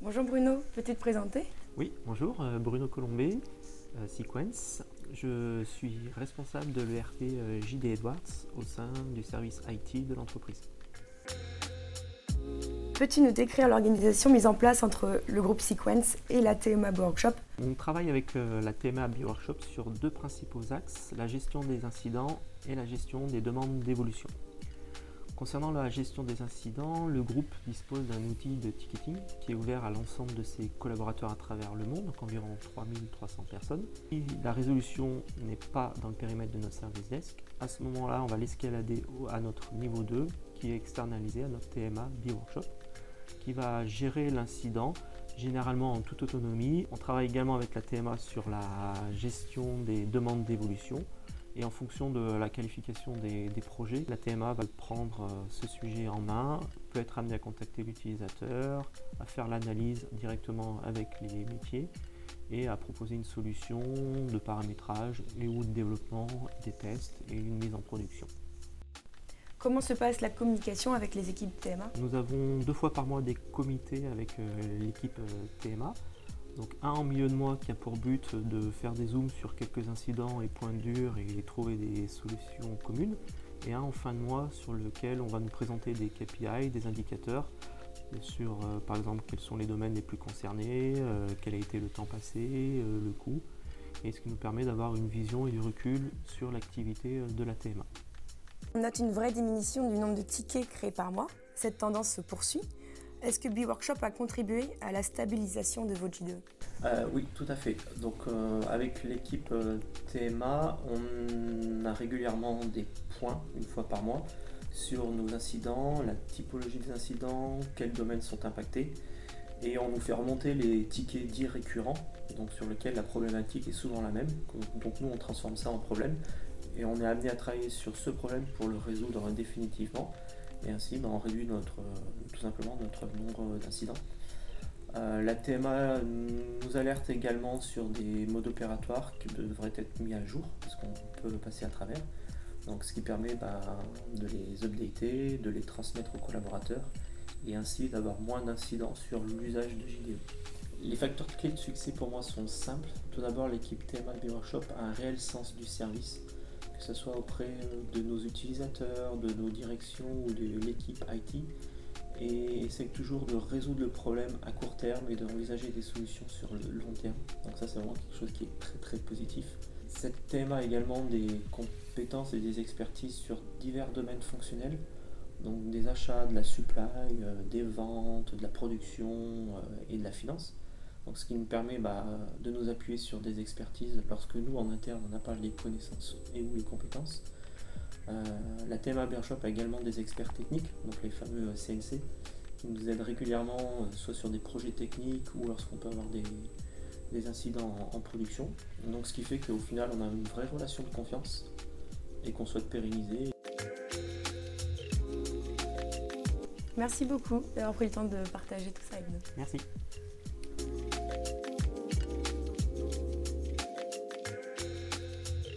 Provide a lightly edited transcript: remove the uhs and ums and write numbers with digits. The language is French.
Bonjour Bruno, peux-tu te présenter? Oui, bonjour, Bruno Colombet, Sequence. Je suis responsable de l'ERP JD Edwards au sein du service IT de l'entreprise. Peux-tu nous décrire l'organisation mise en place entre le groupe Sequence et la TMA Workshop? On travaille avec la TMA Workshop sur deux principaux axes, la gestion des incidents et la gestion des demandes d'évolution. Concernant la gestion des incidents, le groupe dispose d'un outil de ticketing qui est ouvert à l'ensemble de ses collaborateurs à travers le monde, donc environ 3300 personnes. Si la résolution n'est pas dans le périmètre de notre service desk, à ce moment-là, on va l'escalader à notre niveau 2 qui est externalisé à notre TMA Workshop qui va gérer l'incident généralement en toute autonomie. On travaille également avec la TMA sur la gestion des demandes d'évolution. Et en fonction de la qualification des projets, la TMA va prendre ce sujet en main, peut être amenée à contacter l'utilisateur, à faire l'analyse directement avec les métiers et à proposer une solution de paramétrage et ou de développement, des tests et une mise en production. Comment se passe la communication avec les équipes TMA? Nous avons 2 fois par mois des comités avec l'équipe TMA. Donc un en milieu de mois qui a pour but de faire des zooms sur quelques incidents et points durs et trouver des solutions communes. Et un en fin de mois sur lequel on va nous présenter des KPI, des indicateurs sur par exemple quels sont les domaines les plus concernés, quel a été le temps passé, le coût. Et ce qui nous permet d'avoir une vision et du recul sur l'activité de la TMA. On note une vraie diminution du nombre de tickets créés par mois. Cette tendance se poursuit. Est-ce que B-Workshop a contribué à la stabilisation de vos J2? Oui, tout à fait. Donc avec l'équipe TMA, on a régulièrement des points, une fois par mois, sur nos incidents, la typologie des incidents, quels domaines sont impactés. Et on nous fait remonter les tickets dits récurrents, donc sur lesquels la problématique est souvent la même. Donc nous, on transforme ça en problème. Et on est amené à travailler sur ce problème pour le résoudre définitivement. Et ainsi on réduit tout simplement notre nombre d'incidents. La TMA nous alerte également sur des modes opératoires qui devraient être mis à jour parce qu'on peut passer à travers. Donc, ce qui permet de les updater, de les transmettre aux collaborateurs et ainsi d'avoir moins d'incidents sur l'usage de JDE. Les facteurs clés de succès pour moi sont simples. Tout d'abord, l'équipe TMA B-Workshop a un réel sens du service, que ce soit auprès de nos utilisateurs, de nos directions ou de l'équipe IT, et essaye toujours de résoudre le problème à court terme et d'envisager des solutions sur le long terme. Donc ça, c'est vraiment quelque chose qui est très très positif. Cette TMA a également des compétences et des expertises sur divers domaines fonctionnels, donc des achats, de la supply, des ventes, de la production et de la finance. Donc, ce qui nous permet de nous appuyer sur des expertises lorsque nous, en interne, on n'a pas les connaissances et ou les compétences. La TMA B-Workshop a également des experts techniques, donc les fameux CNC, qui nous aident régulièrement, soit sur des projets techniques ou lorsqu'on peut avoir des incidents en production. Donc, ce qui fait qu'au final, on a une vraie relation de confiance et qu'on souhaite pérenniser. Merci beaucoup d'avoir pris le temps de partager tout ça avec nous. Merci.